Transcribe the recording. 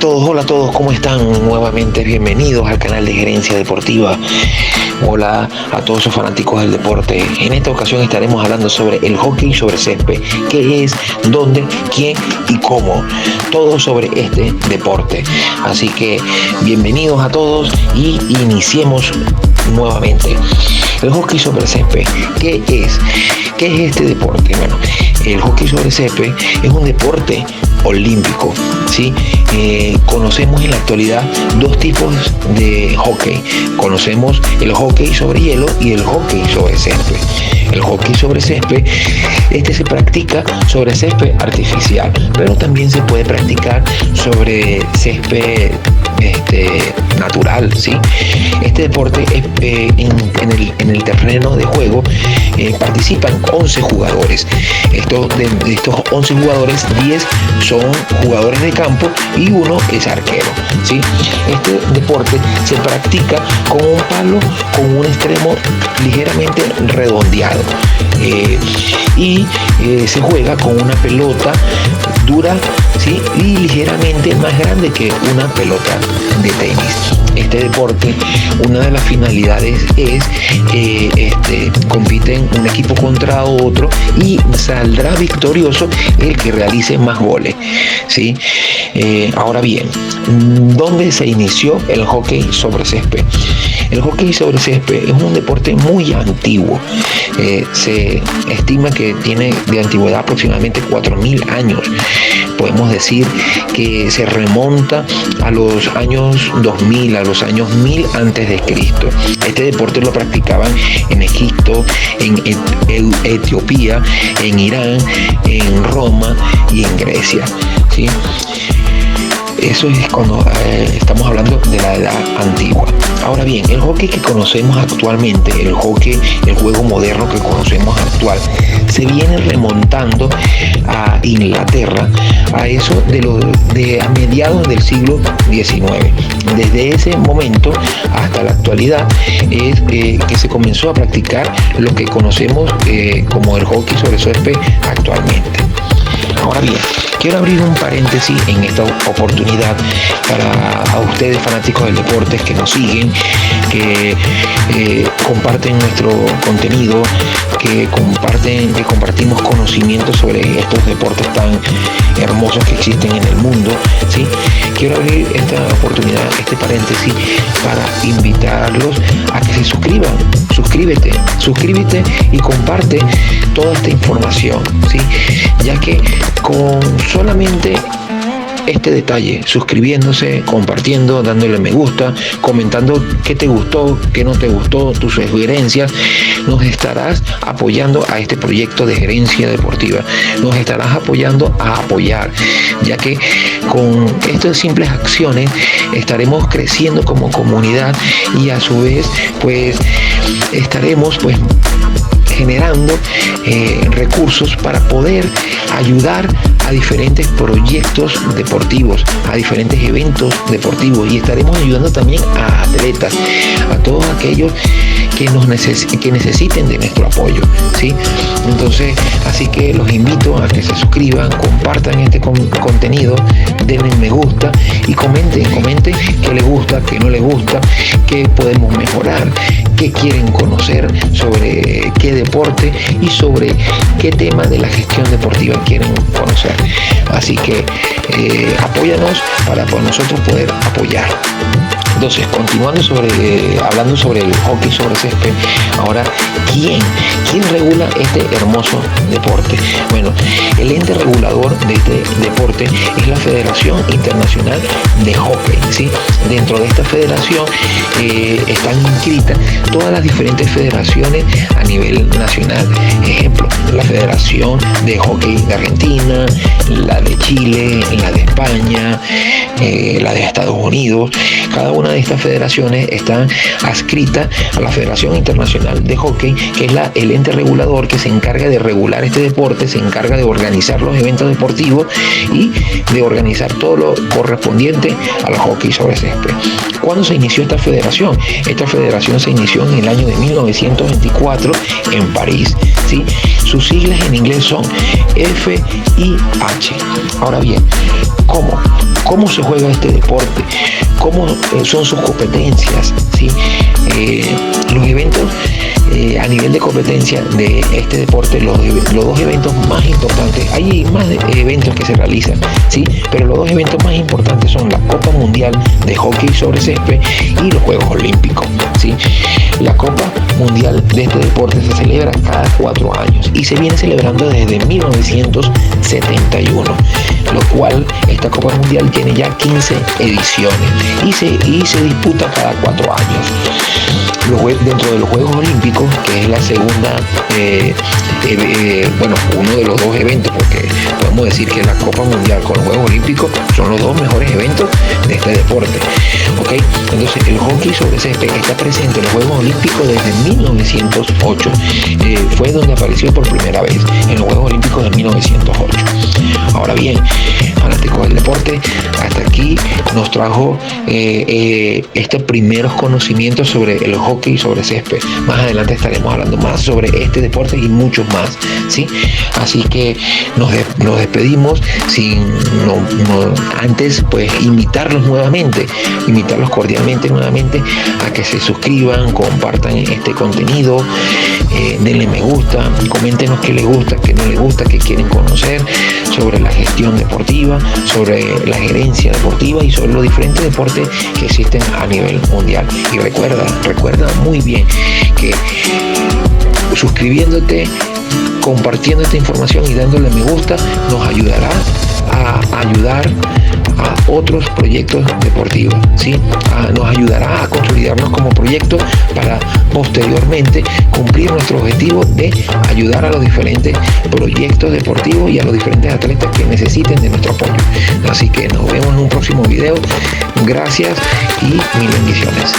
Hola a todos, ¿cómo están? Nuevamente bienvenidos al canal de Gerencia Deportiva. Hola a todos los fanáticos del deporte. En esta ocasión estaremos hablando sobre el hockey sobre césped. ¿Qué es? ¿Dónde? ¿Quién? ¿Y cómo? Todo sobre este deporte. Así que bienvenidos a todos y iniciemos nuevamente. El hockey sobre césped, ¿qué es? ¿Qué es este deporte? Bueno, el hockey sobre césped es un deporte olímpico, ¿sí? Conocemos en la actualidad dos tipos de hockey. Conocemos el hockey sobre hielo y el hockey sobre césped. El hockey sobre césped, se practica sobre césped artificial, pero también se puede practicar sobre césped natural, ¿sí? Este deporte en el terreno de juego participan 11 jugadores. De estos 11 jugadores, 10 son jugadores de campo y uno es arquero, ¿sí? Este deporte se practica con un palo con un extremo ligeramente redondeado y se juega con una pelota dura, ¿sí? Y ligeramente más grande que una pelota de tenis. Este deporte, una de las finalidades es compiten un equipo contra otro y saldrá victorioso el que realice más goles, ¿sí? Ahora bien, ¿dónde se inició el hockey sobre césped? El hockey sobre césped es un deporte muy antiguo. Se estima que tiene de antigüedad aproximadamente 4.000 años. Podemos decir que se remonta a los años 2000, a los años 1000 antes de Cristo. Este deporte lo practicaban en Egipto, en Etiopía, en Irán, en Roma y en Grecia, ¿sí? Eso es cuando estamos hablando de la edad antigua. Ahora bien, el hockey que conocemos actualmente, el juego moderno que conocemos actual, se viene remontando a Inglaterra, a eso a mediados del siglo XIX. Desde ese momento hasta la actualidad es que se comenzó a practicar lo que conocemos como el hockey sobre césped actualmente. Ahora bien, quiero abrir un paréntesis en esta oportunidad para ustedes fanáticos del deporte que nos siguen, que comparten nuestro contenido, que compartimos conocimientos sobre estos deportes tan hermosos que existen en el mundo, ¿sí? Quiero abrir esta oportunidad, este paréntesis, para invitarlos a que se suscriban. Suscríbete y comparte toda esta información, ¿sí? Ya que con solamente este detalle, suscribiéndose, compartiendo, dándole me gusta, comentando qué te gustó, qué no te gustó, tus sugerencias, nos estarás apoyando a este proyecto de Gerencia Deportiva. Nos estarás apoyando a apoyar, ya que con estas simples acciones estaremos creciendo como comunidad y a su vez pues estaremos generando recursos para poder ayudar a diferentes proyectos deportivos, a diferentes eventos deportivos, y estaremos ayudando también a atletas, a todos aquellos que necesiten de nuestro apoyo, ¿sí? Entonces, así que los invito a que se suscriban, compartan este contenido, denle me gusta y comenten qué les gusta, qué no les gusta, qué podemos mejorar, qué quieren conocer sobre qué deporte y sobre qué tema de la gestión deportiva quieren conocer. Así que apóyanos para nosotros poder apoyar. Entonces, continuando hablando sobre el hockey sobre césped, ahora, ¿quién regula este hermoso deporte? Bueno, el ente regulador de este deporte es la Federación Internacional de Hockey, ¿sí? Dentro de esta federación están inscritas todas las diferentes federaciones a nivel nacional. Ejemplo, la Federación de Hockey de Argentina, la de Chile, la de España, la de Estados Unidos. Cada una de estas federaciones están adscritas a la Federación Internacional de Hockey, que es el ente regulador que se encarga de regular este deporte, se encarga de organizar los eventos deportivos y de organizar todo lo correspondiente al hockey sobre césped. ¿Cuándo se inició esta federación? Esta federación se inició en el año de 1924 en París, ¿sí? Sus siglas en inglés son FIH. Ahora bien, ¿cómo? cómo se juega este deporte, cómo son sus competencias, ¿sí? Los eventos a nivel de competencia de este deporte, los dos eventos más importantes, hay más eventos que se realizan, ¿sí? Pero los dos eventos más importantes son la Copa Mundial de Hockey sobre Césped y los Juegos Olímpicos, ¿sí? La Copa Mundial de este deporte se celebra cada 4 años y se viene celebrando desde 1971, lo cual esta Copa Mundial tiene ya 15 ediciones y se disputa cada 4 años. Dentro de los Juegos Olímpicos, que es la segunda, uno de los dos eventos, porque podemos decir que la Copa Mundial con los Juegos Olímpicos son los dos mejores eventos de este deporte, ¿ok? Entonces el hockey sobre césped está presente en los Juegos Olímpicos desde 1908, fue donde apareció por primera vez en los Juegos Olímpicos de 1908. Ahora bien, fanáticos del deporte, hasta aquí nos trajo estos primeros conocimientos sobre el hockey sobre césped. Más adelante estaremos hablando más sobre este deporte y muchos más, ¿sí? Así que nos despedimos antes pues invitarlos cordialmente nuevamente a que se suscriban, compartan este contenido, denle me gusta, coméntenos qué les gusta, qué no les gusta, qué quieren conocer sobre la gestión deportiva, sobre la gerencia deportiva y sobre los diferentes deportes que existen a nivel mundial. Y recuerda muy bien que suscribiéndote, compartiendo esta información y dándole me gusta nos ayudará a ayudar a otros proyectos deportivos, ¿sí? Nos ayudará a consolidarnos como proyecto para posteriormente cumplir nuestro objetivo de ayudar a los diferentes proyectos deportivos y a los diferentes atletas que necesiten de nuestro apoyo. Así que nos vemos en un próximo video. Gracias y mil bendiciones.